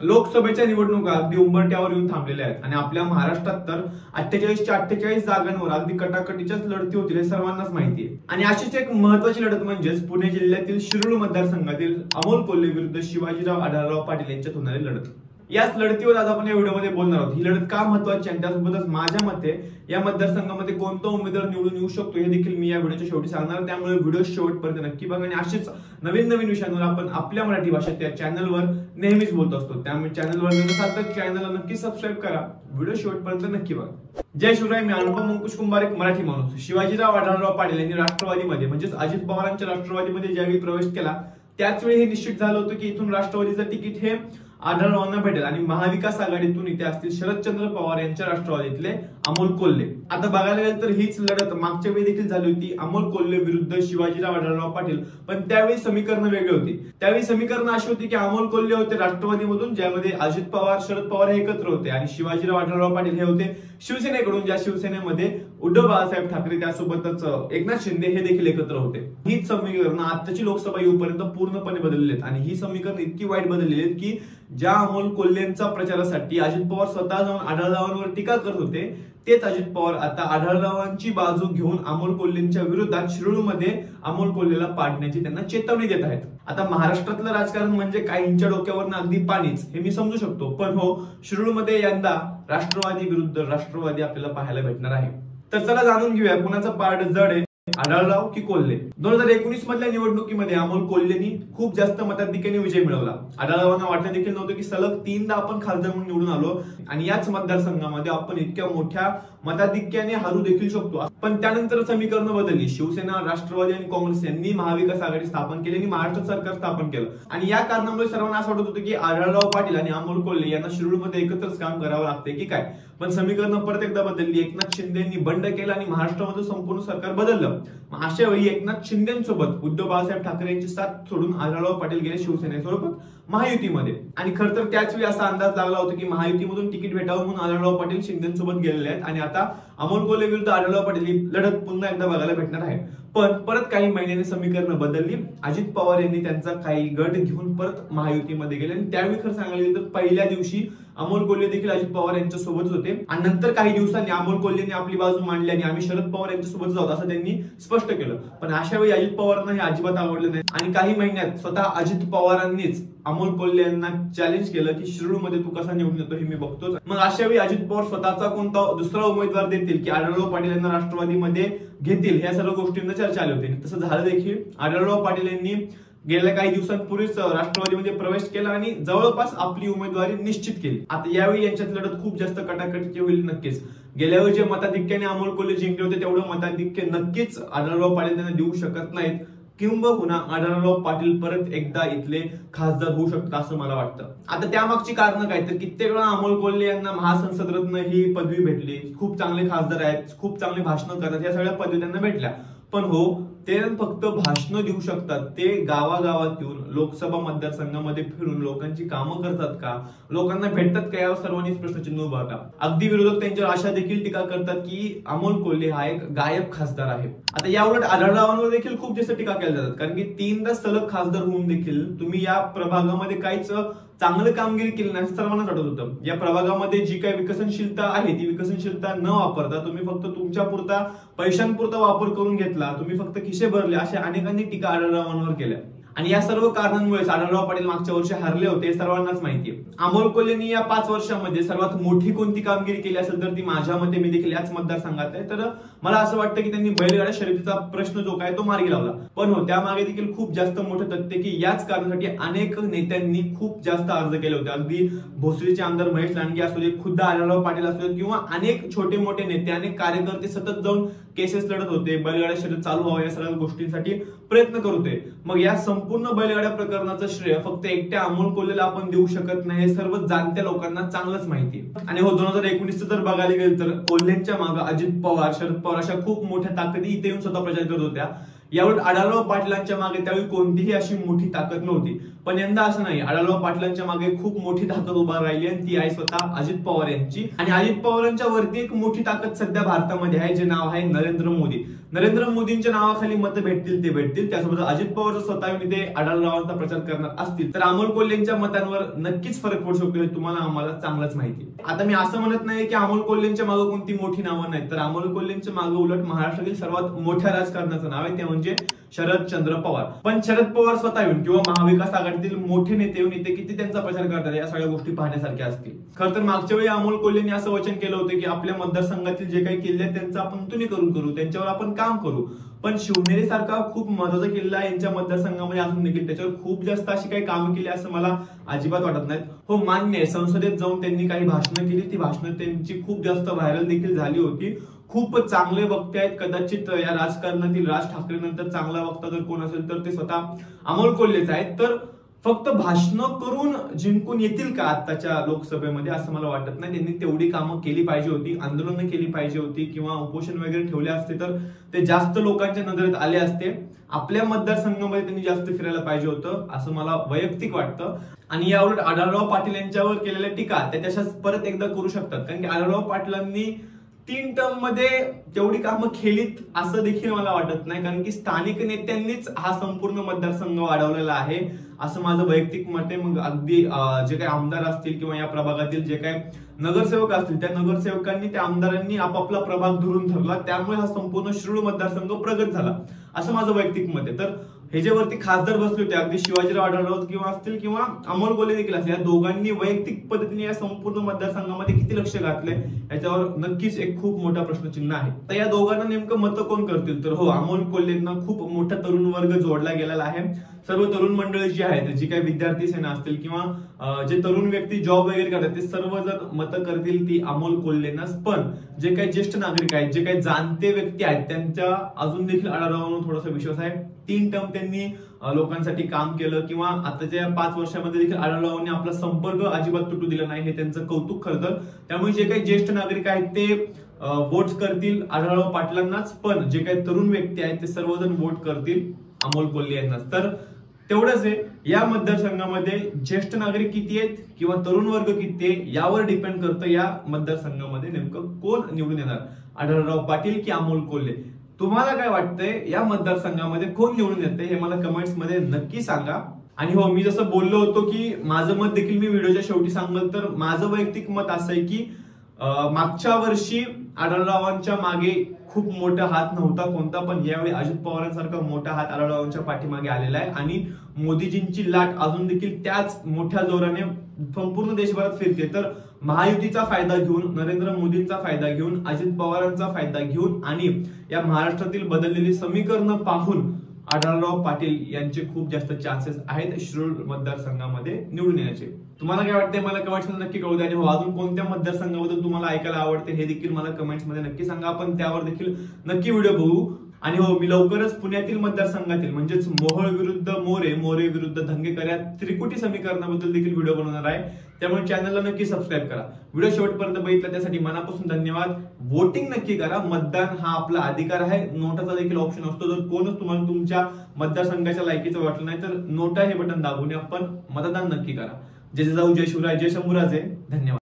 लोकसभेच्या निवडणुका अगदी उंबरठ्यावर येऊन थांबलेल्या आहेत आणि आपल्या महाराष्ट्रात तर 48च्या 48 जागांवर अगदी कटाकटीच्याच लढती होतील हे सर्वांनाच माहिती आहे। आणि अशीच एक महत्त्वाची लढत म्हणजेच पुणे जिल्ह्यातील शिरूर मतदारसंघातील अमोल कोल्हे विरुद्ध शिवाजीराव आढळराव पाटील यांच्यात होणारी लढत। याच लढतीवर आज आपण या व्हिडिओमध्ये बोलणार आहोत। ही लढत का महत्त्वाची आहे त्यासोबतच माझ्या मते या मतदारसंघामध्ये कोणता उमेदवार निवडून येऊ शकतो हे देखील मी या व्हिडिओच्या शेवटी सांगणार, त्यामुळे व्हिडिओ शेवटपर्यंत नक्की बघा। आणि अशीच नवीन विषयांवर आपण आपल्या मराठी भाषेत या चॅनलवर नेहमीच बोलत असतो, त्यामुळे चॅनलवर नसाल तर चॅनलला नक्की सबस्क्राइब करा, व्हिडिओ शेवटपर्यंत नक्की बघा। जय शिवराय, मी अनुपम अंकुश कुंभार, एक मराठी माणूस। शिवाजीराव आढळराव पाटील यांनी राष्ट्रवादीमध्ये म्हणजेच अजित पवारांच्या राष्ट्रवादीमध्ये ज्यावेळी प्रवेश केला त्याचवेळी हे निश्चित झालं होतं की इथून राष्ट्रवादीचं तिकीट हे आढळरावांना भेटेल आणि महाविकास आघाडीतून इथे असतील शरदचंद्र पवार यांच्या राष्ट्रवादीतले अमोल कोल्हे। आता बघायला गेलं तर हीच लढत मागच्या वेळी देखील झाली होती, अमोल कोल्हे विरुद्ध शिवाजीराव आढळराव पाटील, पण त्यावेळी समीकरण वेगळी होती। त्यावेळी समीकरण अशी होती की अमोल कोल्हे होते राष्ट्रवादीमधून, ज्यामध्ये अजित पवार शरद पवार हे एकत्र होते, आणि शिवाजीराव आढळराव पाटील हे होते शिवसेनेकडून, ज्या शिवसेनेमध्ये उद्धव बाळासाहेब ठाकरे त्यासोबतच एकनाथ शिंदे हे देखील एकत्र होते। हीच समीकरण आताची लोकसभा येऊपर्यंत पूर्णपणे बदलली आहेत आणि ही समीकरण इतकी वाईट बदललेली आहेत की ज्या अमोल कोल्हेंच्या प्रचारासाठी अजित पवार स्वतः जाऊन आढळरावांवर टीका करत होते, तेच अजित पवार आता आढळरावांची बाजू घेऊन अमोल कोल्हेंच्या विरोधात शिरूरमध्ये अमोल कोल्हेला पाडण्याची त्यांना चेतावणी देत आहेत। आता महाराष्ट्रातलं राजकारण म्हणजे काहींच्या डोक्यावरनं अगदी पाणीच हे मी समजू शकतो, पण हो, शिरूरमध्ये यंदा राष्ट्रवादी विरुद्ध राष्ट्रवादी आपल्याला पाहायला भेटणार आहे। तर चला जाणून घेऊया कुणाचं पारड जड आहे, आढळराव की कोल्हे। 2019 मधल्या निवडणुकीमध्ये अमोल कोल्हेनी खूप जास्त मताधिक्याने विजय मिळवला। आढळरावांना वाटलं देखील नव्हतं की सलग 3दा आपण खासदार म्हणून निवडून आलो आणि याच मतदारसंघामध्ये आपण इतक्या मोठ्या मताधिक्याने हरू देखील शकतो। पण त्यानंतर समीकरण बदलली, शिवसेना, राष्ट्रवादी आणि काँग्रेस यांनी महाविकास आघाडी स्थापन केली आणि महाराष्ट्र सरकार स्थापन केलं, आणि या कारणामुळे सर्वांना असं वाटत होतं की आढळराव पाटील आणि अमोल कोल्हे यांना शिरूरमध्ये एकत्रच काम करावं लागतंय की काय। पण समीकरण परत एकदा बदलली, एकनाथ शिंदे यांनी बंड केलं आणि महाराष्ट्रामध्ये संपूर्ण सरकार बदललं। अशा वेळी एकनाथ शिंदेसोबत उद्धव बाळासाहेब ठाकरे यांची साथ सोडून आढळराव पाटील गेले शिवसेनेसोबत महायुतीमध्ये, आणि खर तर त्याच वेळी असा अंदाज लागला होता की महायुतीमधून तिकीट भेटावं म्हणून आढळराव पाटील शिंदेसोबत गेलेले आहेत आणि आता अमोल कोल्हे विरुद्ध आढळराव पाटील ही लढत पुन्हा एकदा बघायला भेटणार आहे। पण परत काही महिन्यांनी समीकरण बदलली, अजित पवार यांनी त्यांचा काही गट घेऊन परत महायुतीमध्ये गेले आणि त्यावेळी खरं सांगायला गेलं तर पहिल्या दिवशी अमोल कोल्हे देखील अजित पवार यांच्या सोबत होते, आणि नंतर काही दिवसांनी अमोल कोल्हेंनी आपली बाजू मांडली आणि आम्ही शरद पवार यांच्या सोबत जाऊ असं त्यांनी स्पष्ट केलं। पण अशा वेळी अजित पवारांना हे अजिबात आवडलं नाही आणि काही महिन्यात स्वतः अजित पवारांनीच अमोल कोल्हे यांना चॅलेंज केलं की शिरूरमध्ये तू कसा निवडून येतो हे मी बघतोच। मग अशा वेळी अजित पवार स्वतःचा कोणता दुसरा उमेदवार देतील की आढळराव पाटील यांना राष्ट्रवादीमध्ये घेतील, या सर्व गोष्टींना चर्चा आली होती। तसं झालं देखील, आढळराव पाटील यांनी गेल्या काही दिवसांपूर्वीच राष्ट्रवादीमध्ये प्रवेश केला आणि जवळपास आपली उमेदवारी निश्चित केली। आता यावेळी यांच्यात लढत खूप जास्त कटाकटीची होईल नक्कीच। गेल्या वेळी जे मताधिक्याने अमोल कोल्हे जिंकले होते तेवढं मताधिक्य नक्कीच आढळराव पाटील त्यांना देऊ शकत नाहीत, किंबहुना आढळराव पाटील परत एकदा इथले खासदार होऊ शकतात असं मला वाटतं। आता त्यामागची कारण काय, तर कित्येक वेळा अमोल कोल्हे यांना महासंसद रत्न ही पदवी भेटली, खूप चांगले खासदार आहेत, खूप चांगले भाषण करतात, या सगळ्या पदवी त्यांना भेटल्या। पण हो, ते फक्त भाषण देऊ शकतात, ते गावागावात येऊन लोकसभा मतदारसंघामध्ये फिरून लोकांची कामं करतात का, लोकांना भेटतात का, यावर सर्वांनीच प्रश्नचिन्ह उभा होता। अगदी विरोधक त्यांच्यावर अशा देखील टीका करतात की अमोल कोल्हे हा एक गायब खासदार आहे। आता याउलट आढळरावांवर देखील खूप जास्त टीका केल्या जातात, कारण की 3दा सलग खासदार होऊन देखील तुम्ही या प्रभागामध्ये काहीच चांगलं कामगिरी केली नाही सर्वांनाच वाटत होतं। या प्रभागामध्ये जी काही विकसनशीलता आहे ती विकसनशीलता न वापरता तुम्ही फक्त तुमच्या पुरता पैशांपुरता वापर करून घेतला, तुम्ही फक्त खिसे भरले, अशा अनेकांनी टीका आढळरावांवर केल्या। आणि या सर्व कारणांमुळे आढळराव पाटील मागच्या वर्षी हरले होते, सर्वांनाच माहिती आहे। अमोल कोल्हेंनी या 5 वर्षांमध्ये सर्वात मोठी कोणती कामगिरी केली असेल तर ती माझ्या मते, मी देखील याच मतदारसंघात आहे, तर मला असं वाटतं की त्यांनी बैलगाडा शर्यतीचा प्रश्न जो काय तो मार्गी लावला। पण हो, त्यामागे देखील खूप जास्त मोठं तथ्य की याच कारणासाठी अनेक नेत्यांनी खूप जास्त अर्ज केले होते। अगदी भोसरीचे आमदार महेश लांडगे असू दे, खुद्द आढळराव पाटील असू दे, किंवा अनेक छोटे मोठे नेते, अनेक कार्यकर्ते सतत जाऊन केसेस लढत होते, बैलगाडा शर्यत चालू व्हावं या सगळ्या गोष्टींसाठी प्रयत्न करत होते। मग या संपूर्ण बैलगाड्या प्रकरणाचं श्रेय फक्त एकट्या अमोल कोल्हेला आपण देऊ शकत नाही, हे सर्व जाणत्या लोकांना चांगलंच माहिती आहे। आणि हो, 2019 जर बघायला गेलं तर कोल्हेंच्या मागे अजित पवार, शरद पवार अशा खूप मोठ्या ताकदी इथे येऊन स्वतः प्रचार करत होत्या। यावर आढळराव पाटलांच्या मागे त्यावेळी कोणतीही अशी मोठी ताकद नव्हती, पण यंदा असं नाही, आढळराव पाटलांच्या मागे खूप मोठी ताकद उभा राहिली आणि ती आहे स्वतः अजित पवार यांची। आणि अजित पवारांच्या वरती एक मोठी ताकद सध्या भारतामध्ये आहे, जे नाव आहे नरेंद्र मोदी। नरेंद्र मोदींच्या नावाखाली मतं भेटतील ते भेटतील, त्यासोबत अजित पवार स्वतः येऊन इथे आढळरावांचा प्रचार करणार असतील तर अमोल कोल्हेंच्या मतांवर नक्कीच फरक पडू शकतो, हे तुम्हाला आम्हाला चांगलंच माहिती आहे. आता मी असं म्हणत नाही की अमोल कोल्हेंच्या मागे कोणती मोठी नावं नाहीत, तर अमोल कोल्हेंच्या मागे उलट महाराष्ट्रातील सर्वात मोठ्या राजकारणाचं नाव आहे, ते म्हणजे शरदचंद्र पवार. पण शरद पवार स्वतः येऊन किंवा महाविकास आघाडीतील मोठे नेते येऊन इथे किती त्यांचा प्रचार करतात या सगळ्या गोष्टी पाहण्यासारख्या असतील. खरं तर मागच्या वेळी अमोल कोल्हेंनी असं वचन केलं होतं की आपल्या मतदारसंघातील जे काही किल्ले आहेत त्यांचं आपण तुनीकरण करू, त्यांच्यावर आपण काम करू. पण शिवनेरी सारखा खूप महत्वाचा किल्ला यांच्या मतदारसंघामध्ये असून देखील त्याच्यावर खूप जास्त अशी काही कामं केली असं मला अजिबात वाटत नाहीत. हो मान्य आहे, संसदेत जाऊन त्यांनी काही भाषणं केली, ती भाषणं त्यांची खूप जास्त व्हायरल देखील झाली होती. खूप चांगले वक्ते आहेत, कदाचित या राजकारणातील राज ठाकरे नंतर चांगला वक्ता जर कोण असेल तर ते स्वतः अमोल कोल्हेच आहेत. तर फक्त भाषणं करून जिंकून येतील का आताच्या लोकसभेमध्ये असं मला वाटत नाही. त्यांनी तेवढी कामं केली पाहिजे होती, आंदोलनं केली पाहिजे होती किंवा उपोषण वगैरे ठेवले असते तर ते जास्त लोकांच्या नजरेत आले असते. आपल्या मतदारसंघामध्ये त्यांनी जास्त फिरायला पाहिजे होतं असं मला वैयक्तिक वाटतं. आणि याउलट आढळराव पाटील यांच्यावर केलेल्या टीका त्या तशाच परत एकदा करू शकतात, कारण की आढळराव पाटलांनी 3 टर्म मध्ये तेवढी कामं केलीत असं देखील मला वाटत नाही, कारण की स्थानिक नेत्यांनीच हा संपूर्ण मतदारसंघ वाढवलेला आहे असं माझं वैयक्तिक मत आहे. मग अगदी जे काही आमदार असतील किंवा या प्रभागातील जे काही नगरसेवक असतील त्या नगरसेवकांनी त्या आमदारांनी आपापला प्रभाग धरून धरला, त्यामुळे हा संपूर्ण शिरूर मतदारसंघ प्रगत झाला असं माझं वैयक्तिक मत आहे. तर हे जे वरती खासदार बसले होते अगदी शिवाजीराव आढळराव किंवा असतील किंवा अमोल कोल्हे देखील असतील, या दोघांनी वैयक्तिक पद्धतीने या संपूर्ण मतदारसंघामध्ये किती लक्ष घातले याच्यावर नक्कीच एक खूप मोठा प्रश्नचिन्ह आहे. तर या दोघांना नेमकं मतं कोण करतील, तर हो अमोल कोल्हेंना खूप मोठा तरुण वर्ग जोडला गेलेला आहे. सर्व तरुण मंडळी जी आहेत, जी काही विद्यार्थी सेना असतील किंवा जे तरुण व्यक्ती जॉब वगैरे करतात ते सर्व जर मतं करतील ती अमोल कोल्हेंनाच. पण जे काही ज्येष्ठ नागरिक आहेत, जे काही जाणते व्यक्ती आहेत त्यांच्या अजून देखील आढळरावांवर थोडासा विश्वास आहे. 3 टर्म त्यांनी लोकांसाठी काम केलं किंवा आताच्या 5 वर्षामध्ये देखील आढळरावांनी आपला संपर्क अजिबात तुटू दिला नाही, हे त्यांचं कौतुक खरं तर. त्यामुळे जे काही ज्येष्ठ नागरिक आहेत ते वोट करतील आढळराव पाटलांनाच, पण जे काही तरुण व्यक्ती आहेत ते सर्वजण वोट करतील अमोल कोल्हे यांनाच. तर तेवढंच आहे, या मतदारसंघामध्ये ज्येष्ठ नागरिक किती आहेत किंवा तरुण वर्ग किती आहे यावर डिपेंड करतं या मतदारसंघामध्ये नेमकं कोण निवडून येणार, आढळराव पाटील की अमोल कोल्हे. तुम्हाला काय वाटतंय या मतदारसंघामध्ये कोण निवडून येते हे मला कमेंट्स मध्ये नक्की सांगा. आणि हो, मी जसं बोललो होतो की माझं मत देखील मी व्हिडिओच्या शेवटी सांगेल, तर माझं वैयक्तिक मत असं आहे की मागच्या वर्षी आढळरावांच्या मागे खूप मोठा हात नव्हता कोणता, पण यावेळी अजित पवारांसारखा मोठा हात आढळरावांच्या पाठीमागे आलेला आहे आणि मोदीजींची लाट अजून देखील त्याच मोठ्या जोराने संपूर्ण देशभरात फिरते. तर महायुतीचा फायदा घेऊन, नरेंद्र मोदींचा फायदा घेऊन, अजित पवारांचा फायदा घेऊन आणि या महाराष्ट्रातील बदललेली समीकरणं पाहून आढळराव पाटील यांचे खूप जास्त चान्सेस आहेत शिरूर मतदारसंघामध्ये निवडून येण्याचे. तुम्हाला काय वाटतंय मला कमेंट्स मध्ये नक्की कळू द्या. आणि हो, अजून कोणत्या मतदारसंघाबद्दल तुम्हाला ऐकायला आवडते हे देखील मला कमेंट्स मध्ये नक्की सांगा, आपण त्यावर देखील नक्की व्हिडिओ बघू. आणि हो, मी लवकरच पुण्यातील मतदारसंघातील म्हणजेच मोहोळ विरुद्ध मोरे, मोरे विरुद्ध धंगेकर या त्रिकुटी समीकरणाबद्दल देखील व्हिडिओ बनवणार आहे, त्यामुळे चॅनलला नक्की सबस्क्राईब करा. व्हिडिओ शेवटपर्यंत बघितला त्यासाठी मनापासून धन्यवाद. वोटिंग नक्की करा, मतदान हा आपला अधिकार आहे. नोटाचा देखील ऑप्शन असतो, जर कोणच तुम्हाला तुमच्या मतदारसंघाच्या लायकीचं वाटलं नाही तर नोटा हे बटन दाबून आपण मतदान नक्की करा. जय जाऊ, जय शिवराय, जय शंभूराजे. धन्यवाद.